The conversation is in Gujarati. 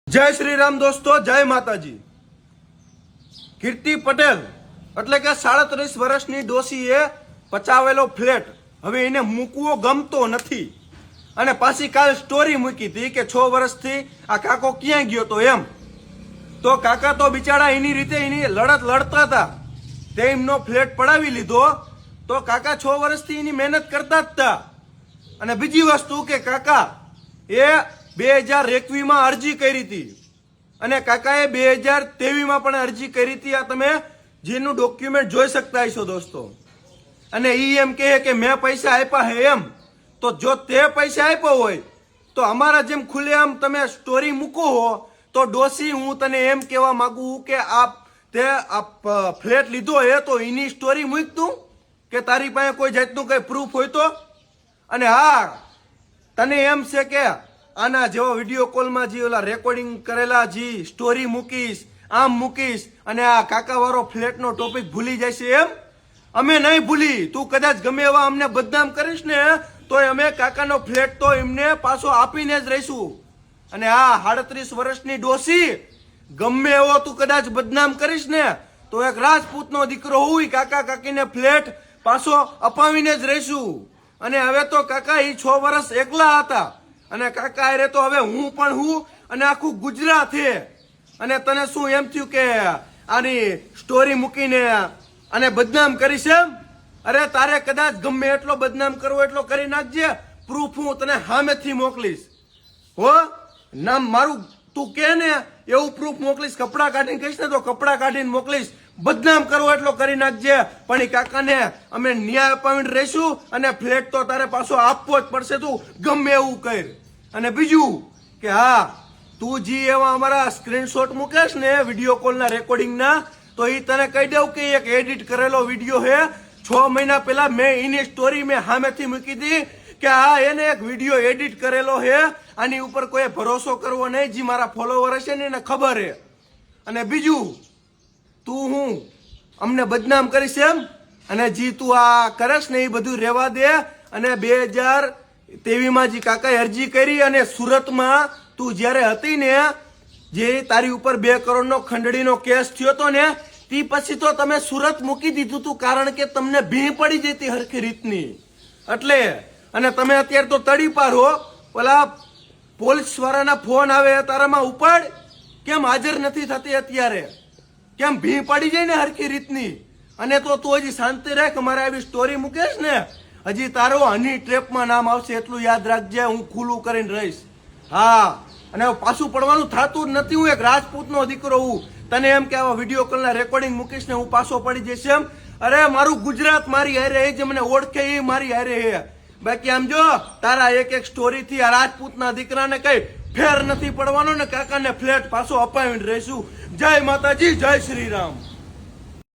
जय श्री राम दोस्तों, जय माताजी। કીર્તિ પટેલ એટલે કે 37 વર્ષની ડોશીએ પચાવેલો ફ્લેટ હવે એને મૂકવો ગમતો નથી અને પાછી કાલ સ્ટોરી મૂકી હતી કે 6 વર્ષથી આ કાકો ક્યાં ગયો તો એમ. તો કાકા તો બિચારા એની રીતે એની લડત લડતા હતા, તે એમનો ફ્લેટ પડાવી લીધો. તો કાકા 6 વર્ષથી એની મહેનત કરતા જ હતા. અને બીજી વસ્તુ કે કાકા એ 2021માં અરજી કરી હતી અને કાકાએ 2023માં પણ અરજી કરી હતી. આ તમે જેનું ડોક્યુમેન્ટ જોઈ શકતા હશો દોસ્તો. અને ઈ એમ કહે કે મેં પૈસા આપ્યા હે એમ. તો જો તે પૈસા આપ્યો હોય તો અમારા જેમ ખુલ્લેઆમ તમે સ્ટોરી મૂકો હો તો ડોશી હું તને એમ કહેવા માંગુ કે તે ફ્લેટ લીધો હે તો એની સ્ટોરી મૂક તું કે તારી પાસે કોઈ જાતનું કઈ પ્રૂફ હોય તો. અને હા, તને એમ છે કે આના જેવો વિડીયો કોલમાં જે ઓલા રેકોર્ડિંગ કરેલા જે સ્ટોરી મૂકીશ, આમ મૂકીશ અને આ કાકાવાળો ફ્લેટનો ટોપિક ભૂલી જશે એમ? અમે નહીં ભૂલી. તું કદાચ ગમે એવા અમને બદનામ કરીશ ને તોય અમે કાકાનો ફ્લેટ તો એમને પાછો આપીને જ રહીશું. અને આ 38 વર્ષની ડોશી ગમે એવો તું કદાચ બદનામ કરીશ ને તો એક રાજપૂતનો દીકરો હોય કાકા કાકીને ફ્લેટ પાછો અપાવીને જ રહીશું. અને હવે તો કાકા એ 6 વર્ષ એકલા હતા અને કાકા અરે તો હવે હું પણ હું અને આખું ગુજરાત છે. અને તને શું એમ થયું કે આની સ્ટોરી મૂકીને અને બદનામ કરીશ એમ? અરે તારે કદાચ ગમે એટલો બદનામ કરવો એટલો કરી નાખજે, પ્રૂફ હું તને સામેથી મોકલીશ હો. નામ મારું તું કે ને એવું પ્રૂફ મોકલીશ. કપડા કાઢીને કહીશ ને તો કપડા કાઢીને મોકલીશ. બદનામ કરવો એટલો કરી નાખજે, પણ એ કાકાને અમે ન્યાય અપાવીને રહીશું અને ફ્લેટ તો તારે પાછો આપવો જ પડશે. તું ગમે એવું કર. અને બીજું કે હા, તું જે એવા અમારા સ્ક્રીનશોટ મૂકેશ ને વિડીયો કોલના રેકોર્ડિંગના તો એ તને કહી દઉં કે એક એડિટ કરેલો વિડીયો હે. 6 મહિના પહેલા મેં એની સ્ટોરી મેં સામેથી મૂકી હતી કે હા એને એક વિડીયો એડિટ કરેલો હે. આની ઉપર કોઈ ભરોસો કરવો નહીં. જે મારા ફોલોવર હશે ને એને ખબર હે. અને બીજું તું હું અમને બદનામ કરીશ એમ? અને જે તું આ કરેશ ને એ બધું રહેવા દે. અને 2023માં જે કાકાએ અરજી કરી અને સુરતમાં તું જ્યારે હતી ને જે તારી ઉપર 2 કરોડનો ખંડણીનો કેસ થયો હતો ને તે પછી તો તમે સુરત મૂકી દીધું તું, કારણ કે તમને ભી પડી જતી હરખી રીતની એટલે. અને તમે અત્યારે તો તડી પાર હો. પેલા પોલીસ વાળાના ફોન આવે તારામાં ઉપાડ કેમ હાજર નથી થતી અત્યારે? કેમ ભી પડી જાય ને હરખી રીતની? અને તો તું હજી શાંતિ રાખ. અમારે આવી સ્ટોરી મૂકેશ ને હજી તારો હની ટ્રેપમાં નામ આવશે એટલું યાદ રાખજે. હું ખુલ્લું કરીને રહીશ. હા, અને પાછું પડવાનું થતું જ નથી. હું એક રાજપૂતનો દીકરો હું. તને એમ કે આવા વિડીયો કોલના રેકોર્ડિંગ મૂકીશ ને હું પાછો પડી જઈશ એમ? અરે મારું ગુજરાત મારી હારે, એ જે મને ઓળખે એ મારી હારે હે. બાકી આમ જો તારા એક સ્ટોરીથી આ રાજપૂતના દીકરાને કઈ ફેર નથી પડવાનો ને કાકાને ફ્લેટ પાછો અપાવીને રહીશું. જય માતાજી, જય શ્રી રામ.